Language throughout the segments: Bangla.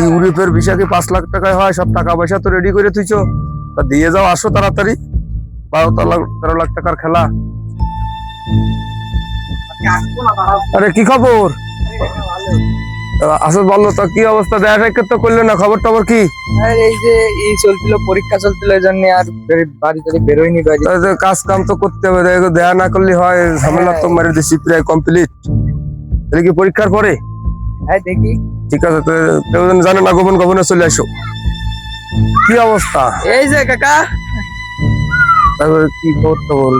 ইউরোপের ভিসা কি 5 লাখ টাকায় হয়? সব টাকা পয়সা তো রেডি করে তুইছো, তা দিয়ে যাও, আসো তাড়াতাড়ি। 12-13 লাখ টাকার খেলা। আরে কি খবর? আসো বললো তো, কি অবস্থা? দেখা সাক্ষাৎ তো করলে না, খবর টবর কি? আর এই যে চলছিল, পরীক্ষা চলছিল, এই জন্য আর বাড়ি থেকে বেরোয়নি বাড়ি। কাজ কাম তো করতে হবে, দেখা না করলে হয়? ঝামেলা তো মেরে দিচ্ছি, প্রায় কমপ্লিট। তাহলে কি পরীক্ষার পরে? হ্যাঁ দেখি। ঠিক আছে, তো কেউ যেন জানে না, গোপন গোপনে চলে আসো। কি অবস্থা? এই যে কাকা, তারপরে কি খবর টবর?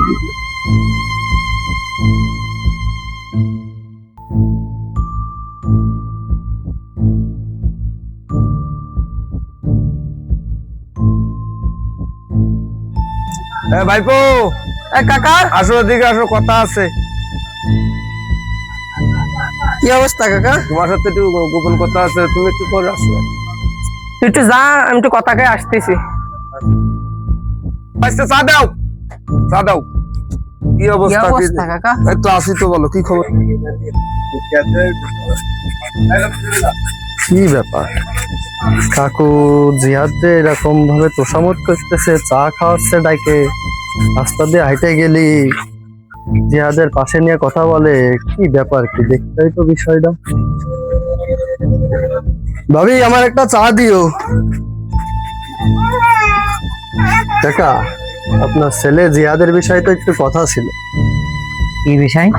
ভাইপো, কাকা আসো, এদিকে আসো, কথা আছে। কি অবস্থা কাকা? তোমার সাথে একটু গোপন কথা আছে, তুমি একটু পরে আসো। তুই একটু যা, আমি একটু কথা কে আসতেছি। আচ্ছা, চা দাও, চা দাও। কি কি অবস্থা? অবস্থা কাকা? এই তো আসি, তো বলো কি খবর? কি ব্যাপার কাকু? জিহাদ যে এরকম ভাবে তোষামত করতেছে, চা খাওয়াচ্ছে ডাইকে, রাস্তা দিয়ে হাইটে গেলি জিহাদের পাশে নিয়ে কথা বলে, কি ব্যাপার? কি দেখতেই তো বিষয়টা। ভাবি, আমার একটা চা দিও। কাকা, আপনার ছেলে জিহাদের বিষয়ে তো একটু কথা ছিল। কি বিষয়?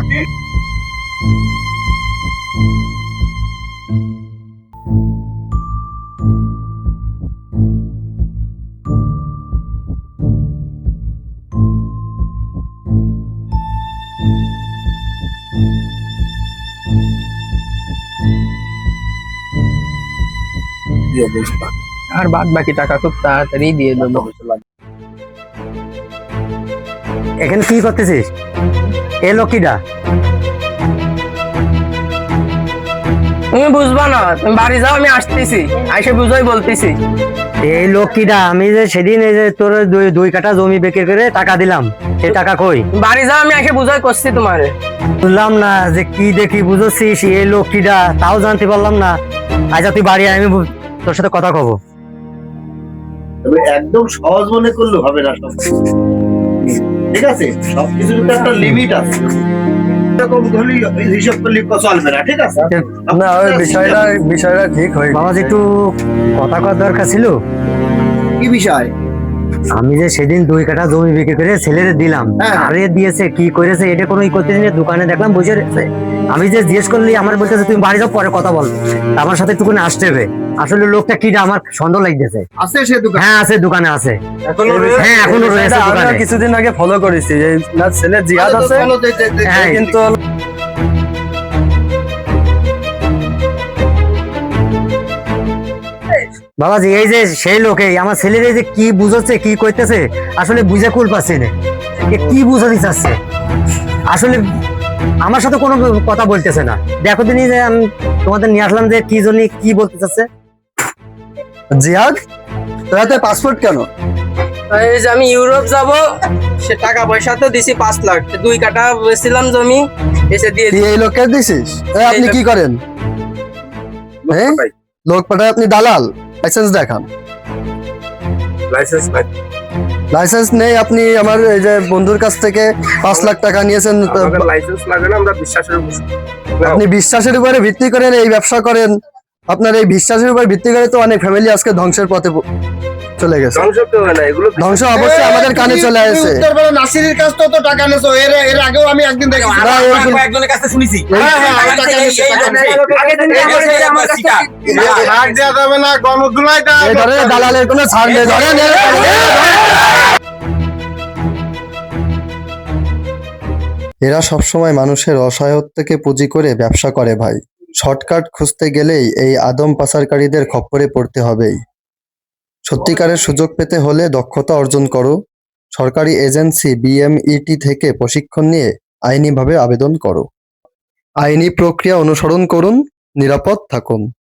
আর বাদ বাকি টাকা খুব তাড়াতাড়ি দিয়ে দেবো। এখানে কি করতেছিস? এ লক্ষ্মীটা তুমি বুঝবা না, তুমি বাড়ি যাও, আমি আসতেছি, আইসে বুঝাই বলতেছি। এই লক্ষ্মীটা আমি যে সেদিন এই যে তোর দুই কাঠা জমি বিক্রি করে টাকা দিলাম, সে টাকা কই? বাড়ি যাও, আমি আইসে বুঝাই করছি তোমারে। বুঝলাম না যে কি দেখি বুঝছিস এই লক্ষ্মীটা, তাও জানতে পারলাম না। আচ্ছা তুই বাড়ি আয়, আমি তোর সাথে কথা কব। তবে একদম সহজ মনে করলে হবে না সব, ঠিক আছে? সবকিছুর তো একটা লিমিট আছে, এরকম ধরলি হিসাব করলে চলবে না, ঠিক আছে? না, ওই বিষয়টা ঠিক হয়। বাবা একটু কথা কওয়ার দরকার ছিল। কি বিষয়? আমি যে সেদিন দুই কাঠা জমি বিক্রি করে ছেলেদের দিলাম, হ্যাঁ। আরে দিয়েছে কি করেছে এটা কোনো ই করতেছি না, দোকানে দেখলাম বসে রয়েছে। আমি যে জিজ্ঞেস করলি আমার বলতেছে তুমি বাড়ি যাও, পরে কথা বল, আমার সাথে একটুখানি আসতে হবে। আসলে লোকটা কিটা আমার সন্দেহ লাগতেছে। আছে সে দোকান? হ্যাঁ আছে, দোকানে আছে। হ্যাঁ এখনো রয়েছে আমরা দোকানে। কিছুদিন আগে ফলো করেছি, এই না ছেলে জিহাদ আছে, হ্যাঁ কিন্তু বাবাজি এই যে সেই লোক, এই আমার ছেলের এই যে কি বুঝাচ্ছে কি কইতেছে, আসলে বুঝে কুল পাচ্ছি না, এ কি বুঝাতে চাচ্ছে। আসলে আমার সাথে কোনো কথা বলতেছে না। দেখো দিনই যে আমি তোমাদের নিয়ে আসলাম যে কি জন্য কি বলতে চাচ্ছে। জিহাদ, তোর হাতে পাসপোর্ট কেন? এই যে আমি ইউরোপ যাব, সে টাকা পয়সা তো দিছি 5 লাখ, 2 কাঠা বেচছিলাম জমি, এসে দিয়ে তুই এই লোককে দিছিস? আপনি কি করেন? হ্যাঁ, লোক পাঠায় আপনি দালাল? লাইসেন্স দেখান। লাইসেন্স নেই? আপনি আমার এই যে বন্ধুর কাছ থেকে 5 লাখ টাকা নিয়েছেন, লাইসেন্স লাগে না, আমরা বিশ্বাসের উপর। আপনি বিশ্বাসের উপরে ভিত্তি করেন এই ব্যবসা করেন। আপনার এই বিশ্বাসের উপর ভিত্তি করে তো অনেক ফ্যামিলি আজকে ধ্বংসের পথে চলে গেছে। ধ্বংস তো হয় না, এগুলো ধ্বংস অবশ্যই আমাদের কানে চলে আসে। উত্তরপাড়া নাসিরের কাছ থেকে তো টাকা নেছো, এর আগেও আমি একদিন দেখেছি। না, এরকম- একজনের কাছে শুনেছি। হ্যাঁ, হ্যাঁ, আমার টাকা নিয়েছে, টাকা নিয়েছে। ভাগ দেওয়া যাবে না, গণধুলাই দেওয়া এই ধরনের দালালের কোনো ছাড় নেই। ধরেন এরা সবসময় মানুষের অসহায়ত্বকে পুঁজি করে ব্যবসা করে ভাই। শর্টকাট খুঁজতে গেলেই এই আদম পাচারকারীদের খপ্পরে পড়তে হবেই। সত্যিকারের সুযোগ পেতে হলে দক্ষতা অর্জন করো, সরকারি এজেন্সি বিএমইটি থেকে প্রশিক্ষণ নিয়ে আইনিভাবে আবেদন করো, আইনি প্রক্রিয়া অনুসরণ করুন, নিরাপদ থাকুন।